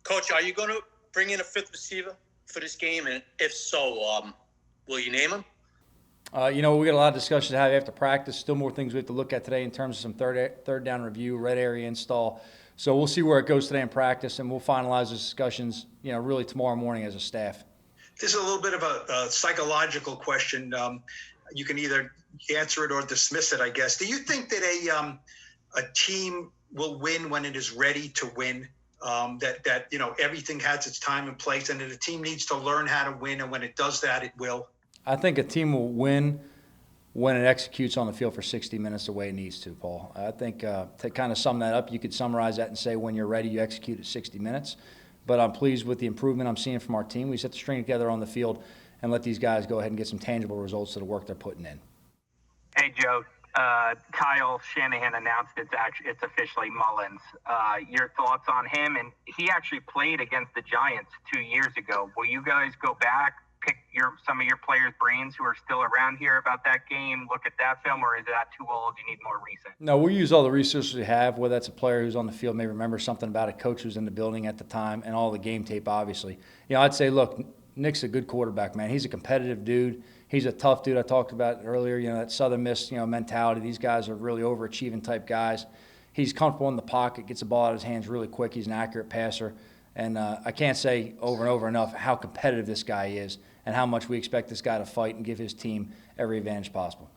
Coach, are you going to bring in a fifth receiver for this game? And if so, will you name him? We got a lot of discussion to have after practice. Still more things we have to look at today in terms of some third down review, red area install. So we'll see where it goes today in practice, and we'll finalize those discussions, really tomorrow morning as a staff. This is a little bit of a psychological question. You can either answer it or dismiss it, I guess. Do you think that a team will win when it is ready to win? That everything has its time and place, and that a team needs to learn how to win, and when it does that, it will? I think a team will win when it executes on the field for 60 minutes the way it needs to, Paul. I think to kind of sum that up, you could summarize that and say when you're ready, you execute at 60 minutes. But I'm pleased with the improvement I'm seeing from our team. We set the string together on the field and let these guys go ahead and get some tangible results to the work they're putting in. Hey, Joe. Kyle Shanahan announced it's officially Mullens. Your thoughts on him? And he actually played against the Giants 2 years ago. Will you guys go back, pick some of your players' brains who are still around here about that game, look at that film, or is that too old? You need more recent? No, we'll use all the resources we have, whether that's a player who's on the field, may remember something about a coach who's in the building at the time, and all the game tape, obviously. I'd say, look, Nick's a good quarterback, man. He's a competitive dude. He's a tough dude. I talked about it earlier, that Southern Miss, mentality. These guys are really overachieving type guys. He's comfortable in the pocket, gets the ball out of his hands really quick. He's an accurate passer. And I can't say over and over enough how competitive this guy is and how much we expect this guy to fight and give his team every advantage possible.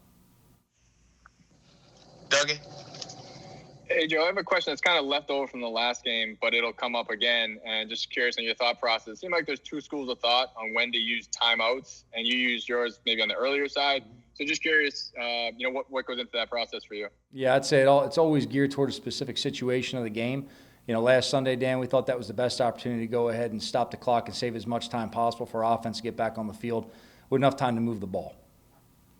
Dougie? Hey, Joe, I have a question that's kind of left over from the last game, but it'll come up again. And just curious on your thought process. It seems like there's two schools of thought on when to use timeouts, and you used yours maybe on the earlier side. So just curious, what goes into that process for you? Yeah, I'd say it's always geared toward a specific situation of the game. Last Sunday, Dan, we thought that was the best opportunity to go ahead and stop the clock and save as much time possible for our offense to get back on the field with enough time to move the ball.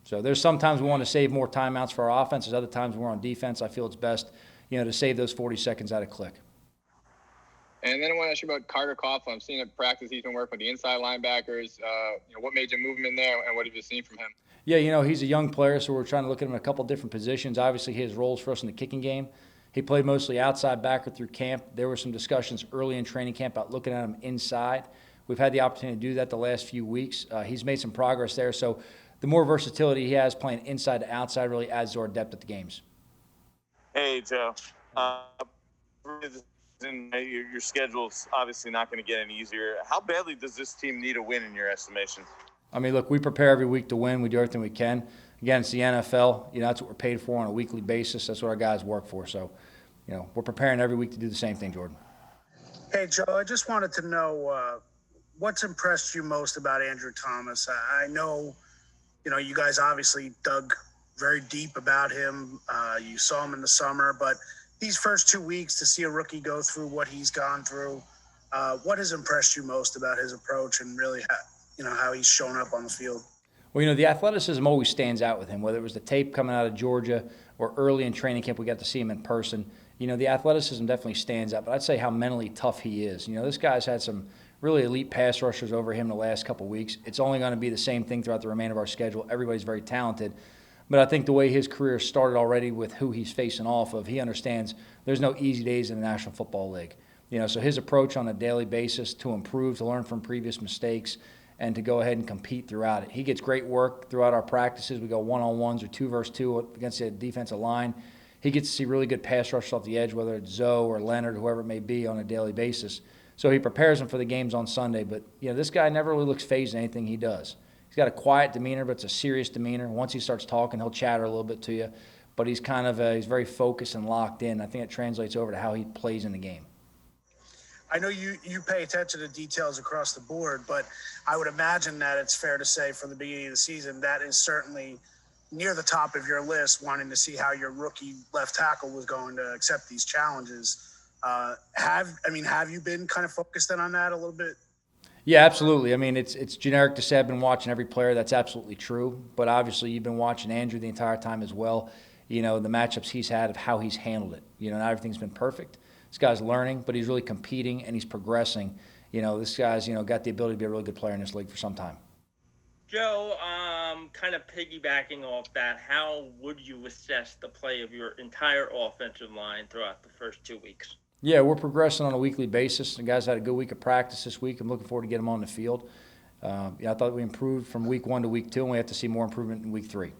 So there's sometimes we want to save more timeouts for our offense. There's other times we're on defense. I feel it's best, to save those 40 seconds at a click. And then I want to ask you about Carter Kaufman. I'm seeing at practice he's been working with the inside linebackers. What made you move him in there, and what have you seen from him? Yeah, he's a young player, so we're trying to look at him in a couple different positions. Obviously, he has roles for us in the kicking game. He played mostly outside backer through camp. There were some discussions early in training camp about looking at him inside. We've had the opportunity to do that the last few weeks. He's made some progress there. So the more versatility he has playing inside to outside really adds to our depth at the games. Hey, Joe. Your schedule's obviously not going to get any easier. How badly does this team need a win in your estimation? Look, we prepare every week to win. We do everything we can. Again, it's the NFL. That's what we're paid for on a weekly basis. That's what our guys work for. So, we're preparing every week to do the same thing, Jordan. Hey, Joe, I just wanted to know what's impressed you most about Andrew Thomas. I know, you guys obviously dug very deep about him. You saw him in the summer, but these first 2 weeks to see a rookie go through what he's gone through, what has impressed you most about his approach and really how he's shown up on the field? Well, the athleticism always stands out with him, whether it was the tape coming out of Georgia or early in training camp we got to see him in person. The athleticism definitely stands out, but I'd say how mentally tough he is. This guy's had some really elite pass rushers over him the last couple of weeks. It's only going to be the same thing throughout the remainder of our schedule. Everybody's very talented. But I think the way his career started already with who he's facing off of, he understands there's no easy days in the National Football League. So his approach on a daily basis to improve, to learn from previous mistakes, and to go ahead and compete throughout it. He gets great work throughout our practices. We go one-on-ones or 2 versus 2 against the defensive line. He gets to see really good pass rush off the edge, whether it's Zoe or Leonard, whoever it may be, on a daily basis. So he prepares them for the games on Sunday. But, this guy never really looks phased in anything he does. He's got a quiet demeanor, but it's a serious demeanor. Once he starts talking, he'll chatter a little bit to you. But he's he's very focused and locked in. I think it translates over to how he plays in the game. I know you pay attention to details across the board, but I would imagine that it's fair to say from the beginning of the season that is certainly near the top of your list, wanting to see how your rookie left tackle was going to accept these challenges. Have you been kind of focused in on that a little bit? Yeah, absolutely. It's generic to say I've been watching every player. That's absolutely true. But obviously you've been watching Andrew the entire time as well. The matchups he's had of how he's handled it. Not everything's been perfect. This guy's learning, but he's really competing and he's progressing. This guy's, got the ability to be a really good player in this league for some time. Joe, kind of piggybacking off that, how would you assess the play of your entire offensive line throughout the first 2 weeks? Yeah, we're progressing on a weekly basis. The guys had a good week of practice this week. I'm looking forward to getting them on the field. I thought we improved from week 1 to week 2, and we have to see more improvement in week 3.